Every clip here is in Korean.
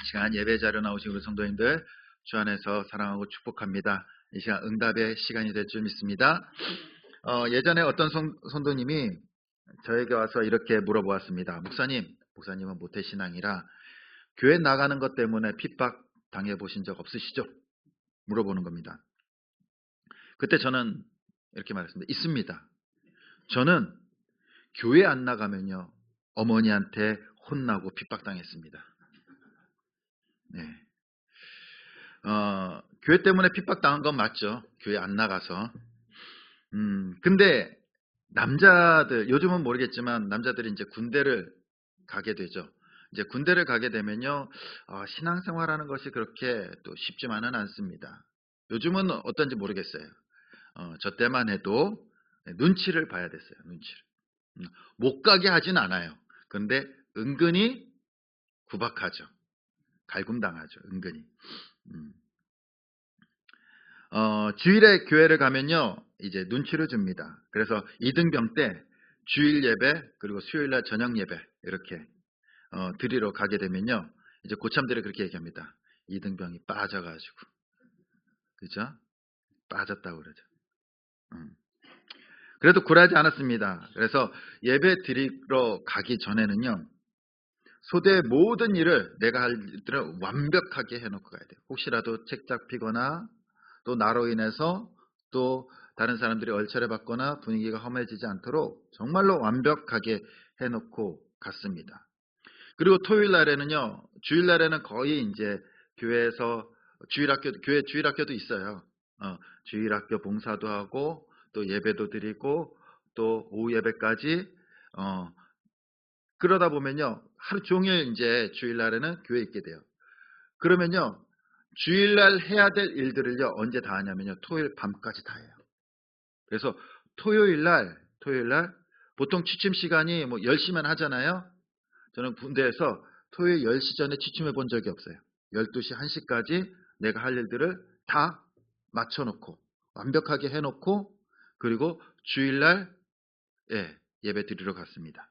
시간 예배 자료 나오신 우리 성도님들 주 안에서 사랑하고 축복합니다. 이 시간 응답의 시간이 될 줄 믿습니다. 예전에 어떤 성도님이 저에게 와서 이렇게 물어보았습니다. 목사님은 모태신앙이라 교회 나가는 것 때문에 핍박 당해보신 적 없으시죠? 물어보는 겁니다. 그때 저는 이렇게 말했습니다. 있습니다. 저는 교회 안 나가면요 어머니한테 혼나고 핍박당했습니다. 네. 교회 때문에 핍박당한 건 맞죠. 교회 안 나가서. 근데 남자들, 요즘은 모르겠지만 남자들이 이제 군대를 가게 되죠. 이제 군대를 가게 되면요, 신앙생활하는 것이 그렇게 또 쉽지만은 않습니다. 요즘은 어떤지 모르겠어요. 저 때만 해도 눈치를 봐야 됐어요. 눈치를. 못 가게 하진 않아요. 그런데 은근히 구박하죠. 갈굼당하죠. 은근히. 음. 주일에 교회를 가면요, 이제 눈치를 줍니다. 그래서 이등병 때 주일 예배, 그리고 수요일날 저녁 예배, 이렇게, 드리러 가게 되면요, 이제 고참들이 그렇게 얘기합니다. 이등병이 빠져가지고. 그죠? 빠졌다고 그러죠. 그래도 굴하지 않았습니다. 그래서 예배 드리러 가기 전에는요, 소대의 모든 일을 내가 할 일들을 완벽하게 해놓고 가야 돼요. 혹시라도 책 잡히거나 또 나로 인해서 또 다른 사람들이 얼차려 받거나 분위기가 험해지지 않도록 정말로 완벽하게 해놓고 갔습니다. 그리고 토요일 날에는요, 주일 날에는 거의 이제 교회에서 교회 주일학교도 있어요. 주일학교 봉사도 하고 또 예배도 드리고 또 오후 예배까지 그러다 보면요, 하루 종일 이제 주일날에는 교회에 있게 돼요. 그러면요, 주일날 해야 될 일들을요, 언제 다 하냐면요, 토요일 밤까지 다 해요. 그래서 토요일날, 보통 취침 시간이 뭐 10시만 하잖아요. 저는 군대에서 토요일 10시 전에 취침해 본 적이 없어요. 12시, 1시까지 내가 할 일들을 다 맞춰놓고, 완벽하게 해놓고, 그리고 주일날, 예배 드리러 갔습니다.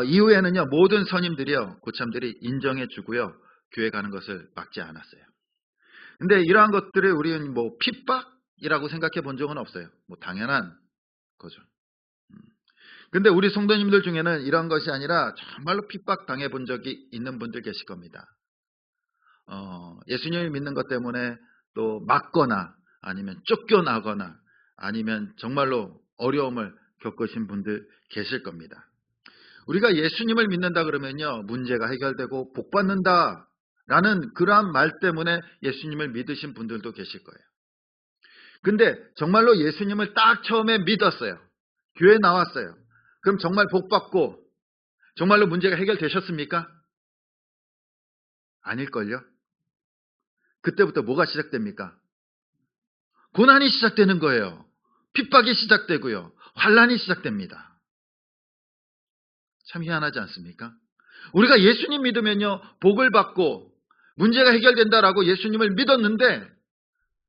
이후에는요, 모든 선임들이요, 고참들이 인정해 주고요, 교회 가는 것을 막지 않았어요. 근데 이러한 것들을 우리는 뭐 핍박이라고 생각해 본 적은 없어요. 뭐 당연한 거죠. 근데 우리 성도님들 중에는 이런 것이 아니라 정말로 핍박 당해 본 적이 있는 분들 계실 겁니다. 예수님을 믿는 것 때문에 또 맞거나 아니면 쫓겨나거나 아니면 정말로 어려움을 겪으신 분들 계실 겁니다. 우리가 예수님을 믿는다 그러면요, 문제가 해결되고 복받는다 라는 그러한 말 때문에 예수님을 믿으신 분들도 계실 거예요. 근데 정말로 예수님을 딱 처음에 믿었어요. 교회 나왔어요. 그럼 정말 복받고 정말로 문제가 해결되셨습니까? 아닐걸요? 그때부터 뭐가 시작됩니까? 고난이 시작되는 거예요. 핍박이 시작되고요. 환란이 시작됩니다. 참 희한하지 않습니까? 우리가 예수님 믿으면요, 복을 받고 문제가 해결된다라고 예수님을 믿었는데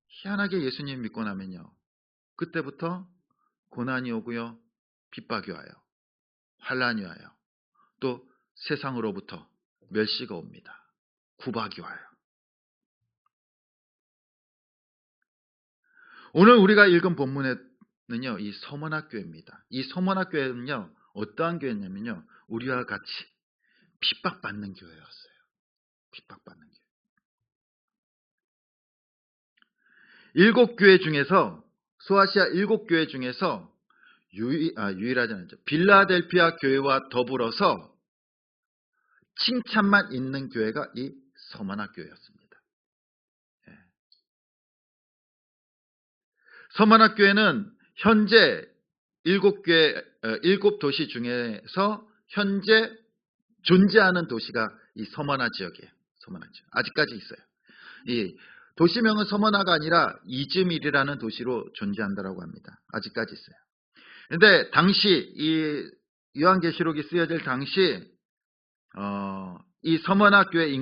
희한하게 예수님 믿고 나면요, 그때부터 고난이 오고요, 핍박이 와요. 환란이 와요. 또 세상으로부터 멸시가 옵니다. 구박이 와요. 오늘 우리가 읽은 본문에는요, 이 서머나교회입니다. 이 서머나교회는요, 어떠한 교회냐면요, 우리와 같이 핍박받는 교회였어요. 핍박받는 교회. 7교회 중에서, 소아시아 7교회 중에서 유일하지 않죠. 빌라델피아 교회와 더불어서 칭찬만 있는 교회가 이 서머나 교회였습니다. 서머나 교회는 현재 7도시 중에서 현재 존재하는 도시가 이 서머나 지역이에요. 서머나 지역. 아직까지 있어요. 이 도시명은 서머나가 아니라 이즈밀이라는 도시로 존재한다라고 합니다. 아직까지 있어요. 근데 당시 이 요한계시록이 쓰여질 당시 이 서머나 교회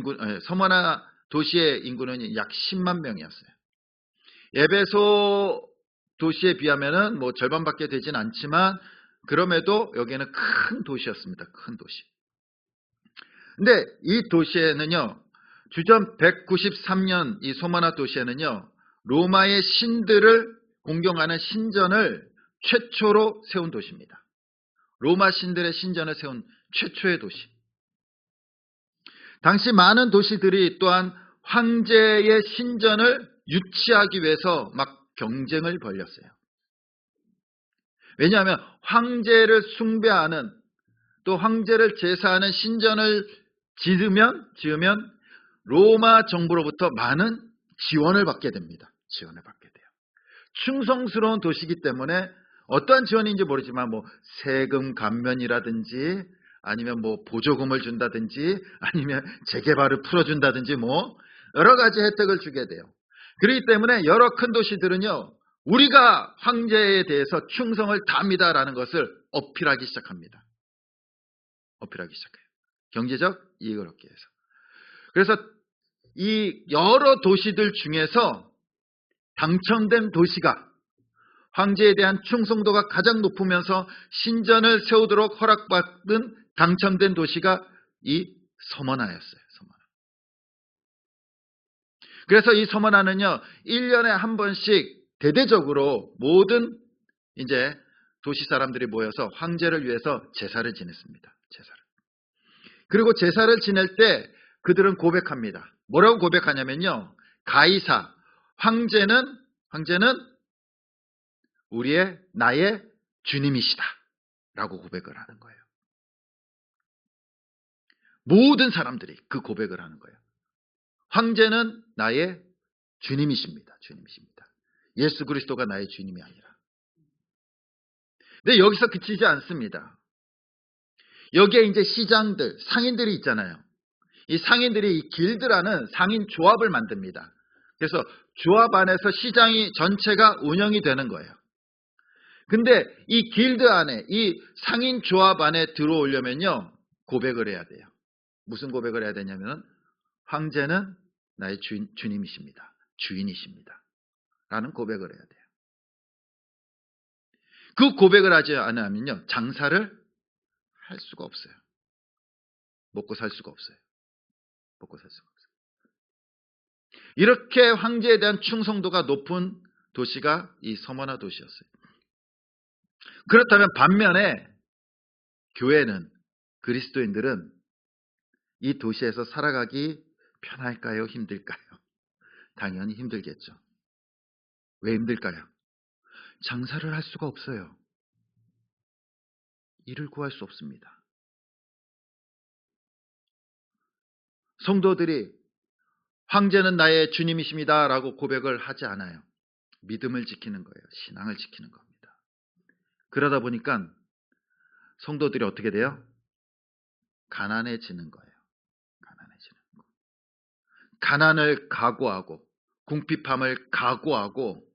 서머나 도시의 인구는 약 10만 명이었어요. 에베소 도시에 비하면은 뭐 절반밖에 되진 않지만 그럼에도 여기는 큰 도시였습니다. 큰 도시. 근데 이 도시에는요, 주전 193년 이 소마나 도시에는요, 로마의 신들을 공경하는 신전을 최초로 세운 도시입니다. 로마 신들의 신전을 세운 최초의 도시. 당시 많은 도시들이 또한 황제의 신전을 유치하기 위해서 막 경쟁을 벌였어요. 왜냐하면 황제를 숭배하는, 또 황제를 제사하는 신전을 지으면 로마 정부로부터 많은 지원을 받게 됩니다. 지원을 받게 돼요. 충성스러운 도시이기 때문에 어떠한 지원인지 모르지만 뭐 세금 감면이라든지 아니면 뭐 보조금을 준다든지 아니면 재개발을 풀어준다든지 뭐 여러 가지 혜택을 주게 돼요. 그렇기 때문에 여러 큰 도시들은요, 우리가 황제에 대해서 충성을 다합니다라는 것을 어필하기 시작합니다. 어필하기 시작해요. 경제적 이익을 얻기 위해서. 그래서 이 여러 도시들 중에서 당첨된 도시가, 황제에 대한 충성도가 가장 높으면서 신전을 세우도록 허락받은 당첨된 도시가 이 서머나였어요. 서머나. 그래서 이 서머나는요, 1년에 한 번씩 대대적으로 모든 이제 도시 사람들이 모여서 황제를 위해서 제사를 지냈습니다. 제사를. 그리고 제사를 지낼 때 그들은 고백합니다. 뭐라고 고백하냐면요, 가이사, 황제는 나의 주님이시다 라고 고백을 하는 거예요. 모든 사람들이 그 고백을 하는 거예요. 황제는 나의 주님이십니다. 주님이십니다. 예수 그리스도가 나의 주님이 아니라. 근데 여기서 그치지 않습니다. 여기에 이제 시장들, 상인들이 있잖아요. 이 상인들이 이 길드라는 상인 조합을 만듭니다. 그래서 조합 안에서 시장이 전체가 운영이 되는 거예요. 근데 이 길드 안에, 이 상인 조합 안에 들어오려면요, 고백을 해야 돼요. 무슨 고백을 해야 되냐면, 황제는 나의 주님이십니다. 주인이십니다. 라는 고백을 해야 돼요. 그 고백을 하지 않으면요, 장사를 할 수가 없어요. 먹고 살 수가 없어요. 먹고 살 수가 없어요. 이렇게 황제에 대한 충성도가 높은 도시가 이 서머나 도시였어요. 그렇다면 반면에 교회는, 그리스도인들은 이 도시에서 살아가기 편할까요? 힘들까요? 당연히 힘들겠죠. 왜 힘들까요? 장사를 할 수가 없어요. 일을 구할 수 없습니다. 성도들이 황제는 나의 주님이십니다 라고 고백을 하지 않아요. 믿음을 지키는 거예요. 신앙을 지키는 겁니다. 그러다 보니까 성도들이 어떻게 돼요? 가난해지는 거예요. 가난해지는 거. 가난을 각오하고 궁핍함을 각오하고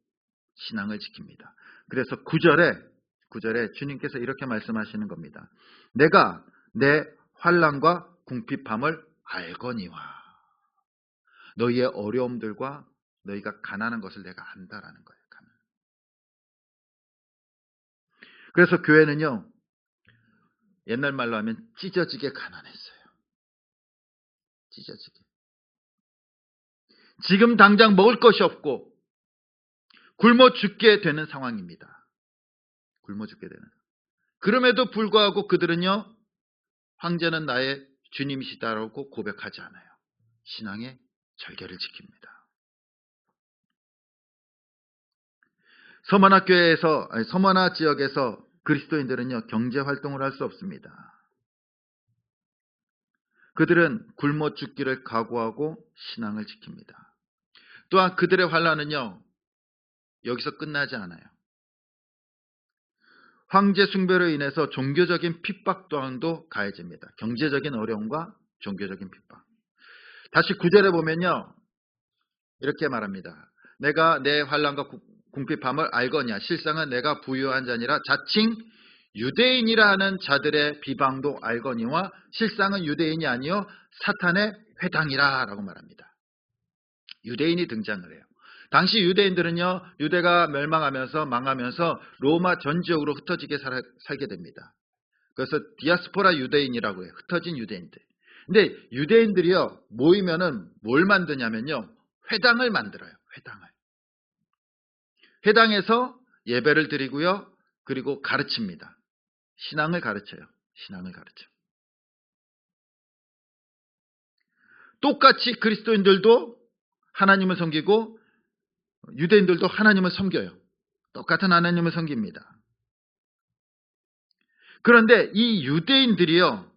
신앙을 지킵니다. 그래서 9절에 주님께서 이렇게 말씀하시는 겁니다. 내가 내 환난과 궁핍함을 알거니와. 너희의 어려움들과 너희가 가난한 것을 내가 안다라는 거예요. 가난. 그래서 교회는요, 옛날 말로 하면 찢어지게 가난했어요. 찢어지게. 지금 당장 먹을 것이 없고 굶어 죽게 되는 상황입니다. 굶어 죽게 되는. 그럼에도 불구하고 그들은요, 황제는 나의 주님이시다라고 고백하지 않아요. 신앙의 절개를 지킵니다. 서머나 지역에서 그리스도인들은요, 경제 활동을 할 수 없습니다. 그들은 굶어 죽기를 각오하고 신앙을 지킵니다. 또한 그들의 환난은요, 여기서 끝나지 않아요. 황제 숭배로 인해서 종교적인 핍박 또한도 가해집니다. 경제적인 어려움과 종교적인 핍박. 다시 9절에 보면요, 이렇게 말합니다. 내가 내 환난과 궁핍함을 알거냐. 실상은 내가 부유한 자니라. 자칭 유대인이라 하는 자들의 비방도 알거니와 실상은 유대인이 아니요 사탄의 회당이라 라고 말합니다. 유대인이 등장을 해요. 당시 유대인들은요, 유대가 멸망하면서 망하면서 로마 전 지역으로 흩어지게 살게 됩니다. 그래서 디아스포라 유대인이라고 해요. 흩어진 유대인들. 근데 유대인들이요, 모이면은 뭘 만드냐면요, 회당을 만들어요. 회당을. 회당에서 예배를 드리고요, 그리고 가르칩니다. 신앙을 가르쳐요. 신앙을 가르쳐. 똑같이 그리스도인들도 하나님을 섬기고 유대인들도 하나님을 섬겨요. 똑같은 하나님을 섬깁니다. 그런데 이 유대인들이요,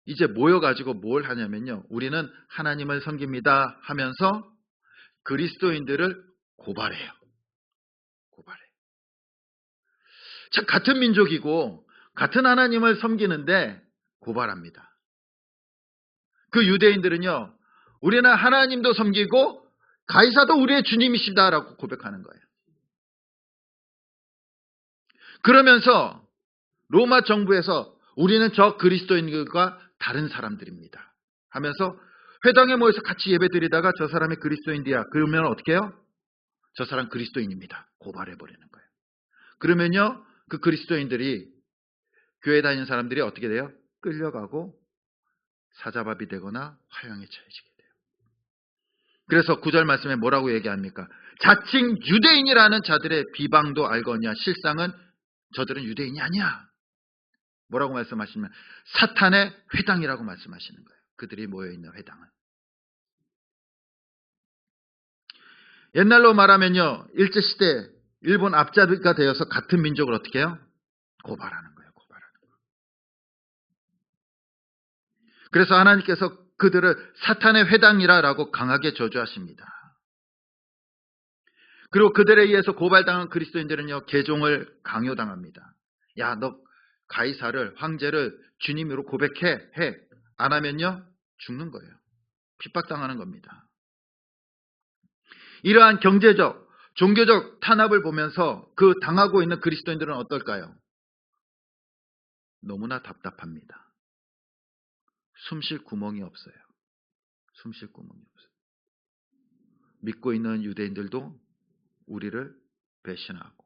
이제 모여가지고 뭘 하냐면요, 우리는 하나님을 섬깁니다 하면서 그리스도인들을 고발해요. 고발해. 자, 같은 민족이고 같은 하나님을 섬기는데 고발합니다. 그 유대인들은요, 우리는 하나님도 섬기고 가이사도 우리의 주님이시다라고 고백하는 거예요. 그러면서 로마 정부에서 우리는 저 그리스도인들과 다른 사람들입니다 하면서 회당에 모여서 같이 예배드리다가 저 사람이 그리스도인이야. 그러면 어떻게 해요? 저 사람 그리스도인입니다. 고발해버리는 거예요. 그러면요, 그 그리스도인들이, 교회 다니는 사람들이 어떻게 돼요? 끌려가고 사자밥이 되거나 화형에 처해지게 돼요. 그래서 9절 말씀에 뭐라고 얘기합니까? 자칭 유대인이라는 자들의 비방도 알거냐. 실상은 저들은 유대인이 아니야. 뭐라고 말씀하시면 사탄의 회당이라고 말씀하시는 거예요. 그들이 모여있는 회당은. 옛날로 말하면요, 일제시대 일본 압자가 되어서 같은 민족을 어떻게 해요? 고발하는 거예요. 고발하는 거예요. 그래서 하나님께서 그들을 사탄의 회당이라고 강하게 저주하십니다. 그리고 그들에 의해서 고발당한 그리스도인들은요, 개종을 강요당합니다. 야, 너 가이사를, 황제를 주님으로 고백해. 해. 안 하면요, 죽는 거예요. 핍박당하는 겁니다. 이러한 경제적, 종교적 탄압을 보면서 그 당하고 있는 그리스도인들은 어떨까요? 너무나 답답합니다. 숨 쉴 구멍이 없어요. 숨 쉴 구멍이 없어요. 믿고 있는 유대인들도 우리를 배신하고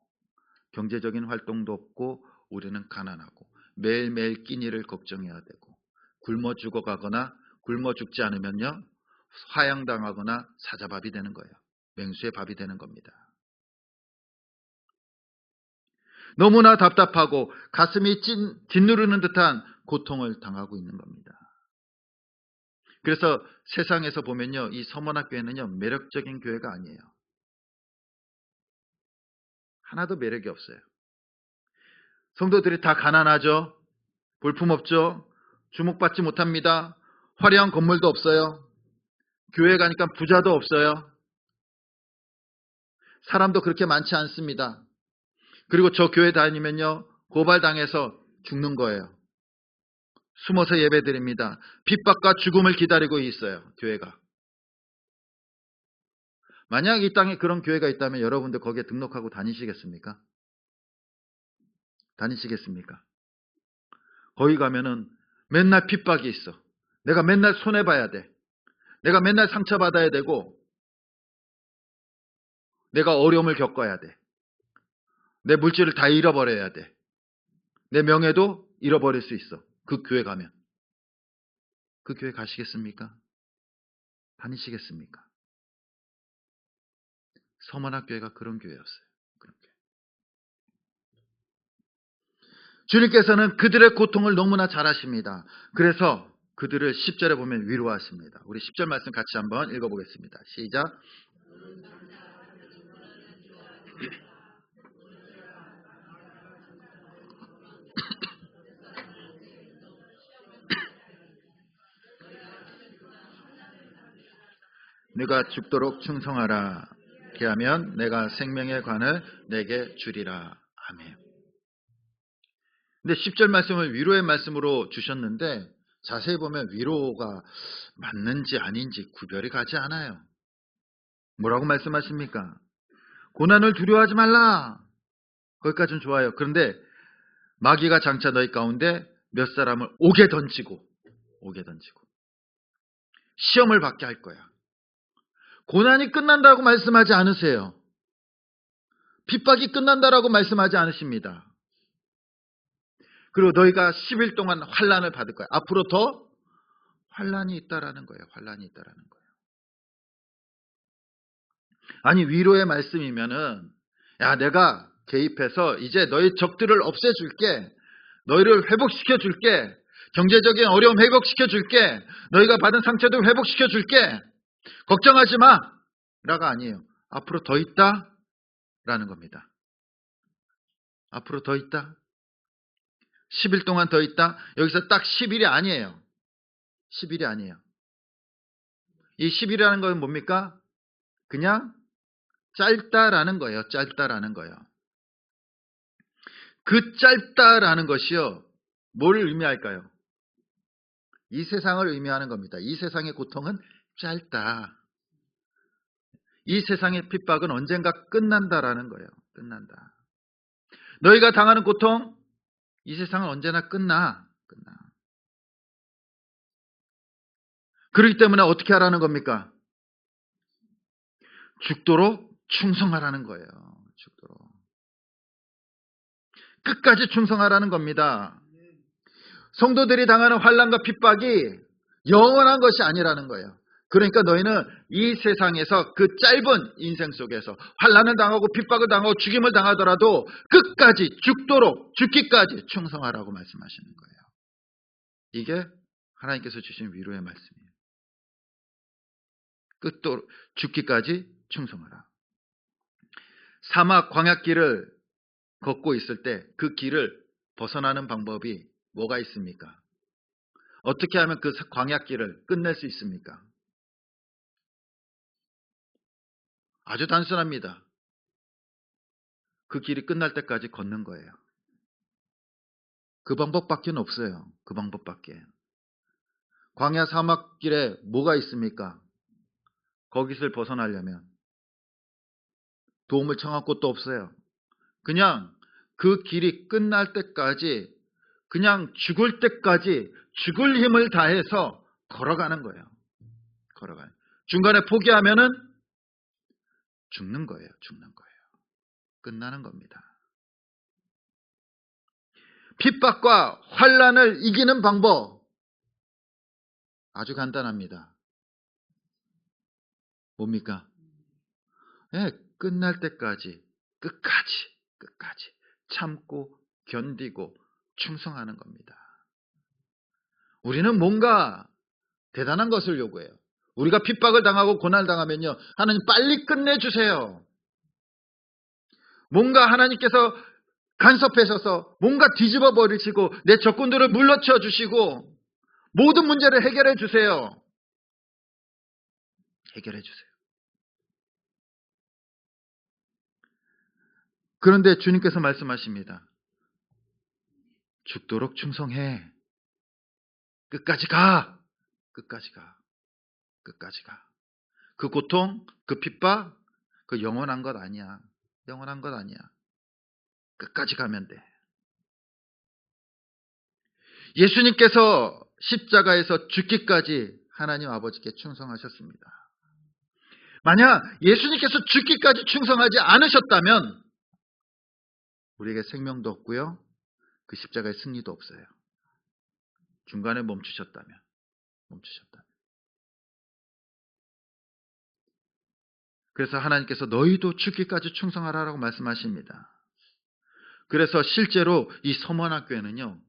경제적인 활동도 없고 우리는 가난하고 매일매일 끼니를 걱정해야 되고 굶어 죽어가거나 굶어 죽지 않으면요, 화양당하거나 사자밥이 되는 거예요. 맹수의 밥이 되는 겁니다. 너무나 답답하고 가슴이 짓누르는 듯한 고통을 당하고 있는 겁니다. 그래서 세상에서 보면요, 이 서문학교회는요, 매력적인 교회가 아니에요. 하나도 매력이 없어요. 성도들이 다 가난하죠. 볼품없죠. 주목받지 못합니다. 화려한 건물도 없어요. 교회 가니까 부자도 없어요. 사람도 그렇게 많지 않습니다. 그리고 저 교회 다니면요, 고발당해서 죽는 거예요. 숨어서 예배드립니다. 핍박과 죽음을 기다리고 있어요. 교회가. 만약 이 땅에 그런 교회가 있다면 여러분들 거기에 등록하고 다니시겠습니까? 다니시겠습니까? 거기 가면은 맨날 핍박이 있어. 내가 맨날 손해봐야 돼. 내가 맨날 상처받아야 되고 내가 어려움을 겪어야 돼. 내 물질을 다 잃어버려야 돼. 내 명예도 잃어버릴 수 있어. 그 교회 가면. 그 교회 가시겠습니까? 다니시겠습니까? 서문학교회가 그런 교회였어요. 그런 교회. 주님께서는 그들의 고통을 너무나 잘 아십니다. 그래서 그들을 10절에 보면 위로하십니다. 우리 10절 말씀 같이 한번 읽어보겠습니다. 시작. 네가 죽도록 충성하라. 그리하면 내가 생명의 관을 내게 주리라. 아멘. 근데 10절 말씀을 위로의 말씀으로 주셨는데 자세히 보면 위로가 맞는지 아닌지 구별이 가지 않아요. 뭐라고 말씀하십니까? 고난을 두려워하지 말라. 거기까지는 좋아요. 그런데 마귀가 장차 너희 가운데 몇 사람을 오게 던지고 시험을 받게 할 거야. 고난이 끝난다고 말씀하지 않으세요. 핍박이 끝난다라고 말씀하지 않으십니다. 그리고 너희가 10일 동안 환난을 받을 거야. 앞으로 더 환란이 있다라는 거예요. 환란이 있다라는 거예요. 아니 위로의 말씀이면은 야 내가 개입해서 이제 너희 적들을 없애줄게. 너희를 회복시켜줄게. 경제적인 어려움 회복시켜줄게. 너희가 받은 상처도 회복시켜줄게. 걱정하지 마. 라가 아니에요. 앞으로 더 있다. 라는 겁니다. 앞으로 더 있다. 10일 동안 더 있다. 여기서 딱 10일이 아니에요. 10일이 아니에요. 이 10일이라는 건 뭡니까? 그냥 짧다라는 거예요. 짧다라는 거예요. 그 짧다라는 것이요. 뭘 의미할까요? 이 세상을 의미하는 겁니다. 이 세상의 고통은 짧다. 이 세상의 핍박은 언젠가 끝난다라는 거예요. 끝난다. 너희가 당하는 고통, 이 세상은 언제나 끝나. 그렇기 때문에 어떻게 하라는 겁니까? 죽도록 충성하라는 거예요. 죽도록. 끝까지 충성하라는 겁니다. 성도들이 당하는 환난과 핍박이 영원한 것이 아니라는 거예요. 그러니까 너희는 이 세상에서 그 짧은 인생 속에서 환난을 당하고 핍박을 당하고 죽임을 당하더라도 끝까지 죽도록 죽기까지 충성하라고 말씀하시는 거예요. 이게 하나님께서 주신 위로의 말씀이에요. 끝도록 죽기까지 충성하라. 사막 광야길을 걷고 있을 때 그 길을 벗어나는 방법이 뭐가 있습니까? 어떻게 하면 그 광야길을 끝낼 수 있습니까? 아주 단순합니다. 그 길이 끝날 때까지 걷는 거예요. 그 방법밖에 없어요. 그 방법밖에. 광야 사막길에 뭐가 있습니까? 거기를 벗어나려면 도움을 청할 곳도 없어요. 그냥 그 길이 끝날 때까지 그냥 죽을 때까지 죽을 힘을 다해서 걸어가는 거예요. 걸어가요. 중간에 포기하면은 죽는 거예요. 죽는 거예요. 끝나는 겁니다. 핍박과 환난을 이기는 방법 아주 간단합니다. 뭡니까? 네, 끝날 때까지 끝까지 참고 견디고 충성하는 겁니다. 우리는 뭔가 대단한 것을 요구해요. 우리가 핍박을 당하고 고난을 당하면요, 하나님 빨리 끝내주세요. 뭔가 하나님께서 간섭하셔서 뭔가 뒤집어 버리시고 내 적군들을 물러쳐 주시고 모든 문제를 해결해 주세요. 해결해 주세요. 그런데 주님께서 말씀하십니다. 죽도록 충성해. 끝까지 가. 끝까지 가. 끝까지 가. 그 고통, 그 핍박, 그 영원한 것 아니야. 영원한 것 아니야. 끝까지 가면 돼. 예수님께서 십자가에서 죽기까지 하나님 아버지께 충성하셨습니다. 만약 예수님께서 죽기까지 충성하지 않으셨다면 우리에게 생명도 없고요. 그 십자가의 승리도 없어요. 중간에 멈추셨다면. 그래서 하나님께서 너희도 죽기까지 충성하라고 말씀하십니다. 그래서 실제로 이 서문학교에는요.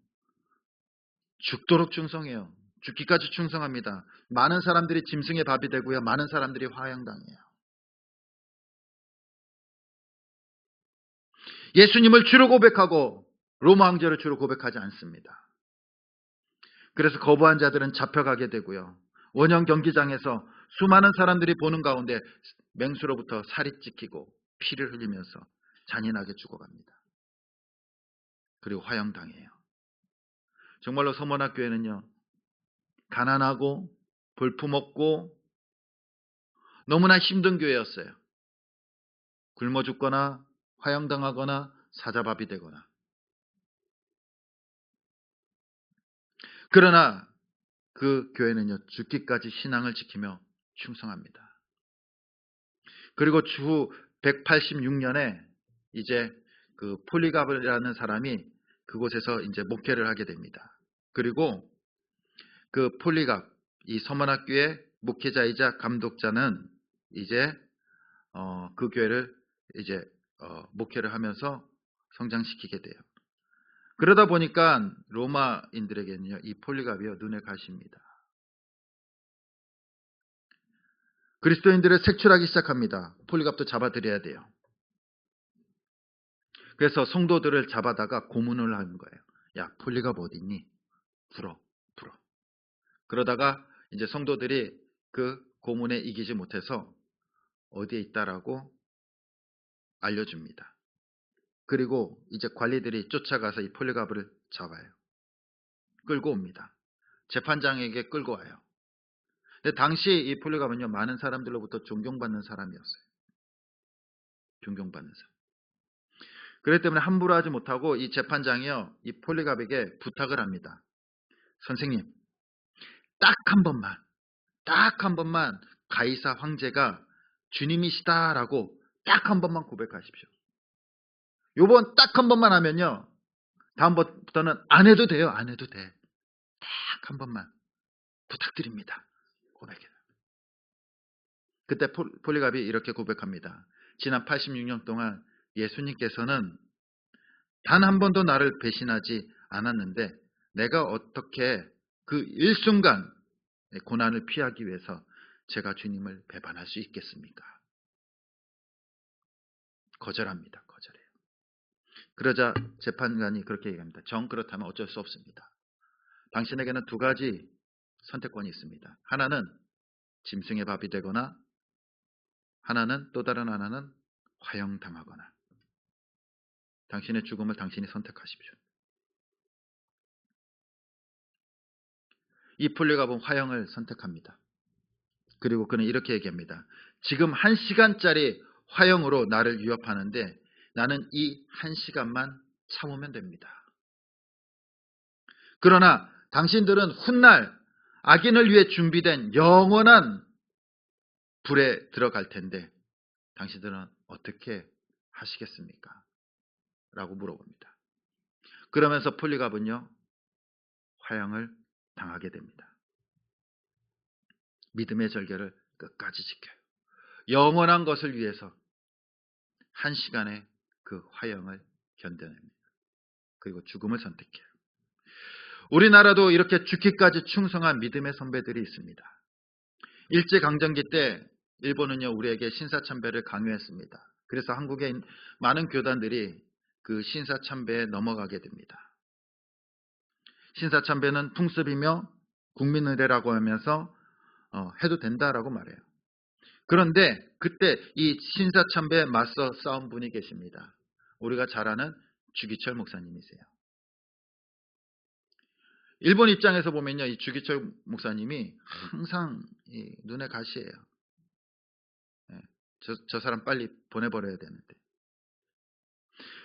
죽도록 충성해요. 죽기까지 충성합니다. 많은 사람들이 짐승의 밥이 되고요. 많은 사람들이 화형당해요. 예수님을 주로 고백하고 로마 황제를 주로 고백하지 않습니다. 그래서 거부한 자들은 잡혀가게 되고요. 원형 경기장에서 수많은 사람들이 보는 가운데 맹수로부터 살이 찢기고 피를 흘리면서 잔인하게 죽어갑니다. 그리고 화형당해요. 정말로 서문학교에는요. 가난하고 볼품없고 너무나 힘든 교회였어요. 굶어 죽거나 화형당하거나 사자밥이 되거나. 그러나 그 교회는요. 죽기까지 신앙을 지키며 충성합니다. 그리고 주후 186년에 이제 그 폴리갑이라는 사람이 그곳에서 이제 목회를 하게 됩니다. 그리고 그 폴리갑 이 서문학교의 목회자이자 감독자는 이제 그 교회를 이제 목회를 하면서 성장시키게 돼요. 그러다 보니까 로마인들에게는요, 이 폴리갑이요, 눈에 가십니다. 그리스도인들을 색출하기 시작합니다. 폴리갑도 잡아들여야 돼요. 그래서 성도들을 잡아다가 고문을 하는 거예요. 야, 폴리갑 어디 있니? 불어. 그러다가 이제 성도들이 그 고문에 이기지 못해서 어디에 있다라고 알려줍니다. 그리고 이제 관리들이 쫓아가서 이 폴리갑을 잡아요. 끌고 옵니다. 재판장에게 끌고 와요. 근데 당시 이 폴리갑은요, 많은 사람들로부터 존경받는 사람이었어요. 존경받는 사람. 그렇기 때문에 함부로 하지 못하고 이 재판장이요, 이 폴리갑에게 부탁을 합니다. 선생님, 딱 한 번만 가이사 황제가 주님이시다라고 딱 한 번만 고백하십시오. 요번 딱 한 번만 하면요, 다음부터는 안 해도 돼요. 안 해도 돼. 딱 한 번만 부탁드립니다. 고백해요. 그때 폴리갑이 이렇게 고백합니다. 지난 86년 동안 예수님께서는 단 한 번도 나를 배신하지 않았는데 내가 어떻게 그 일순간 고난을 피하기 위해서 제가 주님을 배반할 수 있겠습니까? 거절합니다. 거절해요. 그러자 재판관이 그렇게 얘기합니다. 정 그렇다면 어쩔 수 없습니다. 당신에게는 두 가지 선택권이 있습니다. 하나는 짐승의 밥이 되거나 또 다른 하나는 화형당하거나. 당신의 죽음을 당신이 선택하십시오. 이 폴리갑은 화형을 선택합니다. 그리고 그는 이렇게 얘기합니다. 지금 1시간짜리 화형으로 나를 위협하는데 나는 이 1시간만 참으면 됩니다. 그러나 당신들은 훗날 악인을 위해 준비된 영원한 불에 들어갈 텐데 당신들은 어떻게 하시겠습니까? 라고 물어봅니다. 그러면서 폴리갑은요, 화형을 당하게 됩니다. 믿음의 절개를 끝까지 지켜요. 영원한 것을 위해서 1시간의 그 화형을 견뎌냅니다. 그리고 죽음을 선택해요. 우리나라도 이렇게 죽기까지 충성한 믿음의 선배들이 있습니다. 일제강점기 때 일본은요, 우리에게 신사참배를 강요했습니다. 그래서 한국의 많은 교단들이 그 신사참배에 넘어가게 됩니다. 신사참배는 풍습이며 국민의례라고 하면서 해도 된다라고 말해요. 그런데 그때 이 신사참배에 맞서 싸운 분이 계십니다. 우리가 잘 아는 주기철 목사님이세요. 일본 입장에서 보면요, 이 주기철 목사님이 항상 눈에 가시예요. 저 사람 빨리 보내버려야 되는데.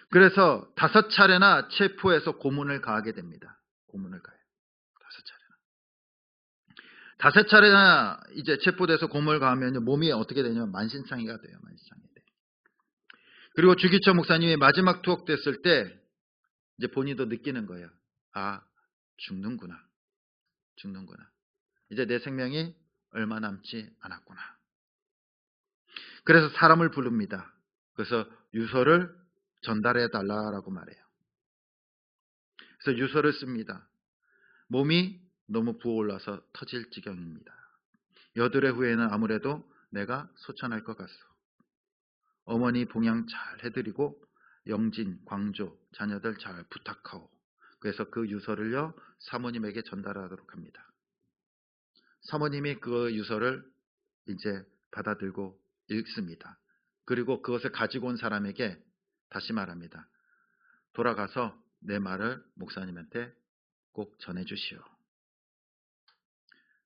그래서 5차례나 체포해서 고문을 가하게 됩니다. 고문을 가요. 5차례나. 5차례나 이제 체포돼서 고문을 가하면 몸이 어떻게 되냐면 만신창이가 돼요. 만신창이 돼. 그리고 주기철 목사님이 마지막 투옥됐을 때 이제 본인도 느끼는 거예요. 아, 죽는구나. 이제 내 생명이 얼마 남지 않았구나. 그래서 사람을 부릅니다. 그래서 유서를 전달해 달라라고 말해요. 그래서 유서를 씁니다. 몸이 너무 부어올라서 터질 지경입니다. 여드레 후에는 아무래도 내가 소천할 것 같소. 어머니 봉양 잘 해드리고 영진, 광조, 자녀들 잘 부탁하오. 그래서 그 유서를요, 사모님에게 전달하도록 합니다. 사모님이 그 유서를 이제 받아들고 읽습니다. 그리고 그것을 가지고 온 사람에게 다시 말합니다. 돌아가서 내 말을 목사님한테 꼭 전해주시오.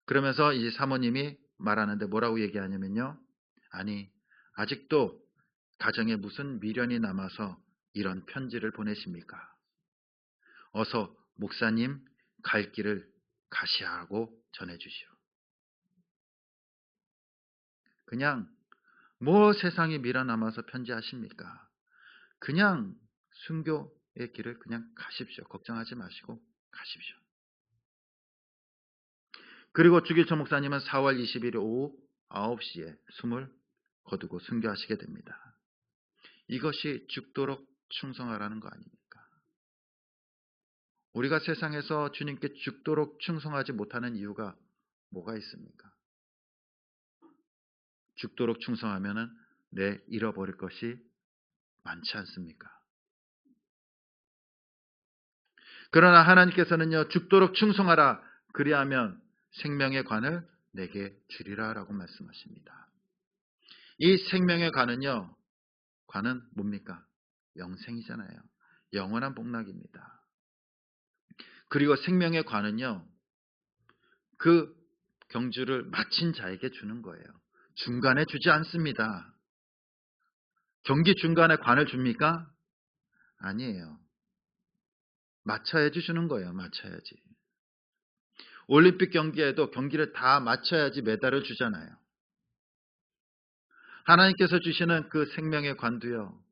그러면서 이 사모님이 말하는데 뭐라고 얘기하냐면요. 아니, 아직도 가정에 무슨 미련이 남아서 이런 편지를 보내십니까? 어서 목사님 갈 길을 가시하고 전해주시오. 그냥 뭐 세상에 미련 남아서 편지하십니까? 그냥 순교의 길을 그냥 가십시오. 걱정하지 마시고 가십시오. 그리고 주기철 목사님은 4월 20일 오후 9시에 숨을 거두고 순교하시게 됩니다. 이것이 죽도록 충성하라는 거 아닙니까? 우리가 세상에서 주님께 죽도록 충성하지 못하는 이유가 뭐가 있습니까? 죽도록 충성하면은 내 잃어버릴 것이 많지 않습니까? 그러나 하나님께서는요, 죽도록 충성하라. 그리하면 생명의 관을 내게 주리라 라고 말씀하십니다. 이 생명의 관은요, 관은 뭡니까? 영생이잖아요. 영원한 복락입니다. 그리고 생명의 관은요, 그 경주를 마친 자에게 주는 거예요. 중간에 주지 않습니다. 경기 중간에 관을 줍니까? 아니에요. 마쳐야지 주는 거예요. 마쳐야지. 올림픽 경기에도 경기를 다 마쳐야지 메달을 주잖아요. 하나님께서 주시는 그 생명의 관도요,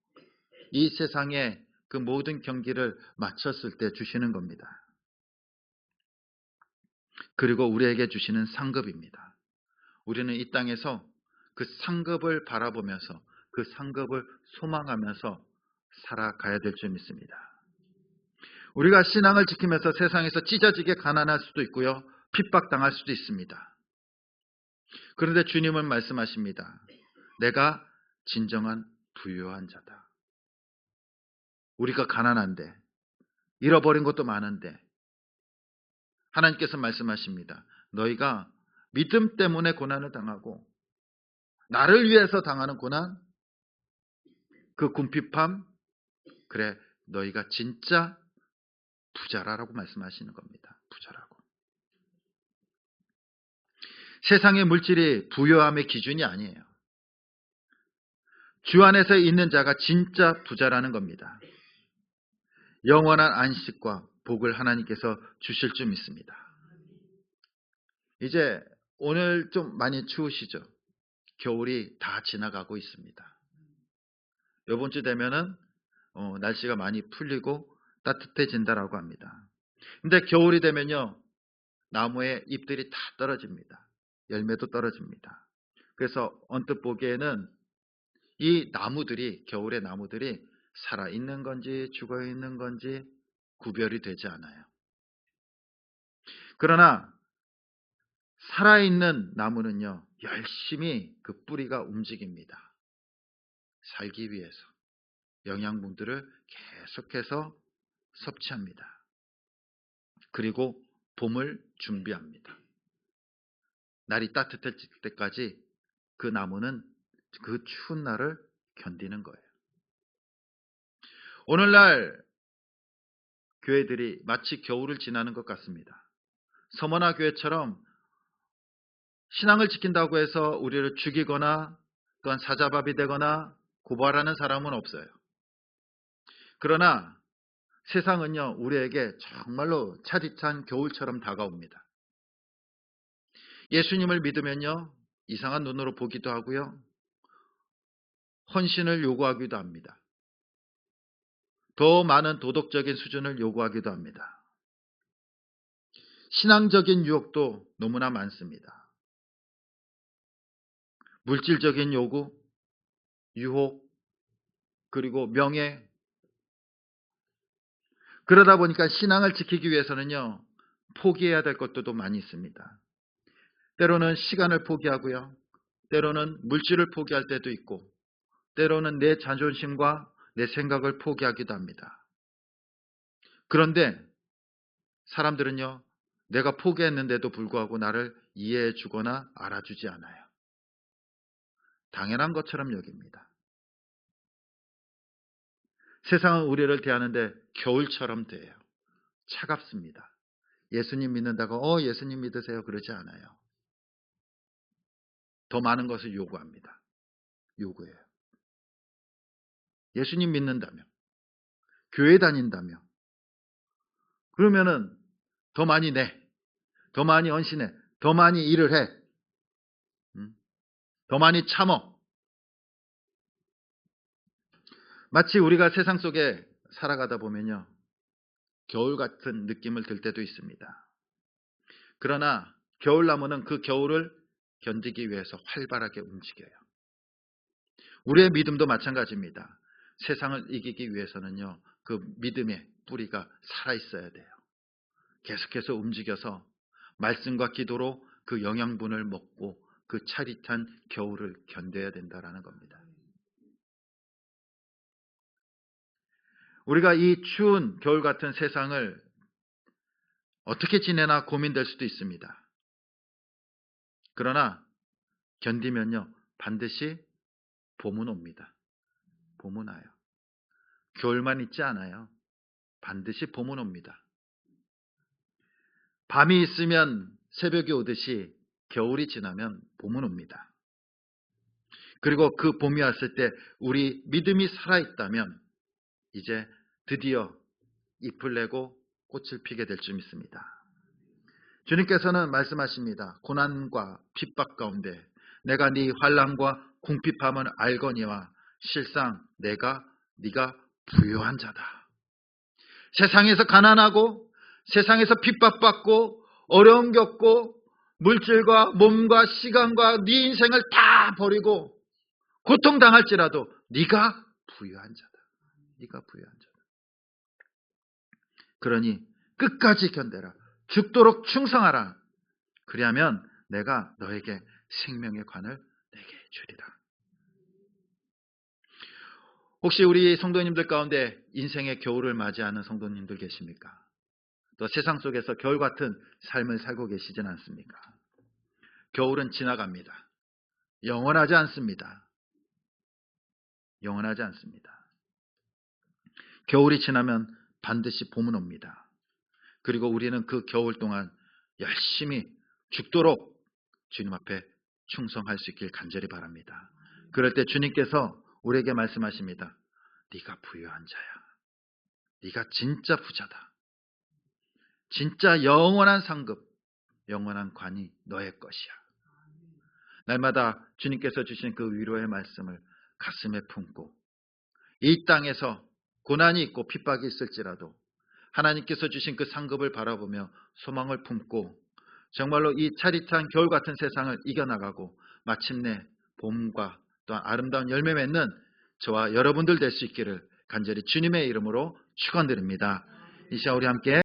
이 세상의 그 모든 경기를 마쳤을 때 주시는 겁니다. 그리고 우리에게 주시는 상급입니다. 우리는 이 땅에서 그 상급을 바라보면서 그 상급을 소망하면서 살아가야 될 줄 믿습니다. 우리가 신앙을 지키면서 세상에서 찢어지게 가난할 수도 있고요, 핍박당할 수도 있습니다. 그런데 주님은 말씀하십니다. 내가 진정한 부유한 자다. 우리가 가난한데, 잃어버린 것도 많은데 하나님께서 말씀하십니다. 너희가 믿음 때문에 고난을 당하고 나를 위해서 당하는 고난, 그 궁핍함, 그래 너희가 진짜 부자라고 말씀하시는 겁니다. 부자라고. 세상의 물질이 부유함의 기준이 아니에요. 주 안에서 있는 자가 진짜 부자라는 겁니다. 영원한 안식과 복을 하나님께서 주실 줄 믿습니다. 이제 오늘 좀 많이 추우시죠? 겨울이 다 지나가고 있습니다. 이번 주 되면은 날씨가 많이 풀리고 따뜻해진다라고 합니다. 근데 겨울이 되면요, 나무에 잎들이 다 떨어집니다. 열매도 떨어집니다. 그래서 언뜻 보기에는 이 나무들이, 겨울의 나무들이 살아있는 건지 죽어있는 건지 구별이 되지 않아요. 그러나 살아있는 나무는요, 열심히 그 뿌리가 움직입니다. 살기 위해서 영양분들을 계속해서 섭취합니다. 그리고 봄을 준비합니다. 날이 따뜻해질 때까지 그 나무는 그 추운 날을 견디는 거예요. 오늘날 교회들이 마치 겨울을 지나는 것 같습니다. 서머나 교회처럼 신앙을 지킨다고 해서 우리를 죽이거나 또한 사자밥이 되거나 고발하는 사람은 없어요. 그러나 세상은요, 우리에게 정말로 차디찬 겨울처럼 다가옵니다. 예수님을 믿으면요, 이상한 눈으로 보기도 하고요, 헌신을 요구하기도 합니다. 더 많은 도덕적인 수준을 요구하기도 합니다. 신앙적인 유혹도 너무나 많습니다. 물질적인 요구, 유혹, 그리고 명예. 그러다 보니까 신앙을 지키기 위해서는요, 포기해야 될 것들도 많이 있습니다. 때로는 시간을 포기하고요, 때로는 물질을 포기할 때도 있고, 때로는 내 자존심과 내 생각을 포기하기도 합니다. 그런데 사람들은요, 내가 포기했는데도 불구하고 나를 이해해 주거나 알아주지 않아요. 당연한 것처럼 여깁니다. 세상은 우리를 대하는데 겨울처럼 대해요. 차갑습니다. 예수님 믿는다고 예수님 믿으세요 그러지 않아요. 더 많은 것을 요구합니다. 요구해요. 예수님 믿는다며, 교회 다닌다며, 그러면은 더 많이 내, 더 많이 헌신해, 더 많이 일을 해, 더 많이 참어. 마치 우리가 세상 속에 살아가다 보면요, 겨울 같은 느낌을 들 때도 있습니다. 그러나 겨울나무는 그 겨울을 견디기 위해서 활발하게 움직여요. 우리의 믿음도 마찬가지입니다. 세상을 이기기 위해서는요, 그 믿음의 뿌리가 살아있어야 돼요. 계속해서 움직여서 말씀과 기도로 그 영양분을 먹고 그 차릿한 겨울을 견뎌야 된다라는 겁니다. 우리가 이 추운 겨울 같은 세상을 어떻게 지내나 고민될 수도 있습니다. 그러나 견디면요, 반드시 봄은 옵니다. 봄은 와요. 겨울만 있지 않아요. 반드시 봄은 옵니다. 밤이 있으면 새벽이 오듯이 겨울이 지나면 봄은 옵니다. 그리고 그 봄이 왔을 때 우리 믿음이 살아있다면 이제 드디어 잎을 내고 꽃을 피게 될 줄 믿습니다. 주님께서는 말씀하십니다. 고난과 핍박 가운데 내가 네 환난과 궁핍함을 알거니와 실상 내가 네가 부유한 자다. 세상에서 가난하고 세상에서 핍박받고 어려움 겪고 물질과 몸과 시간과 네 인생을 다 버리고 고통당할지라도 네가 부유한 자다. 네가 부유한 자다. 그러니 끝까지 견뎌라. 죽도록 충성하라. 그리하면 내가 너에게 생명의 관을 내게 주리라. 혹시 우리 성도님들 가운데 인생의 겨울을 맞이하는 성도님들 계십니까? 또 세상 속에서 겨울 같은 삶을 살고 계시진 않습니까? 겨울은 지나갑니다. 영원하지 않습니다. 영원하지 않습니다. 겨울이 지나면 반드시 봄은 옵니다. 그리고 우리는 그 겨울 동안 열심히 죽도록 주님 앞에 충성할 수 있길 간절히 바랍니다. 그럴 때 주님께서 우리에게 말씀하십니다. 네가 부유한 자야. 네가 진짜 부자다. 진짜 영원한 상급, 영원한 관이 너의 것이야. 날마다 주님께서 주신 그 위로의 말씀을 가슴에 품고 이 땅에서 고난이 있고 핍박이 있을지라도 하나님께서 주신 그 상급을 바라보며 소망을 품고 정말로 이 차릿한 겨울 같은 세상을 이겨나가고 마침내 봄과 또한 아름다운 열매 맺는 저와 여러분들 될 수 있기를 간절히 주님의 이름으로 축원드립니다. 이 시간 우리 함께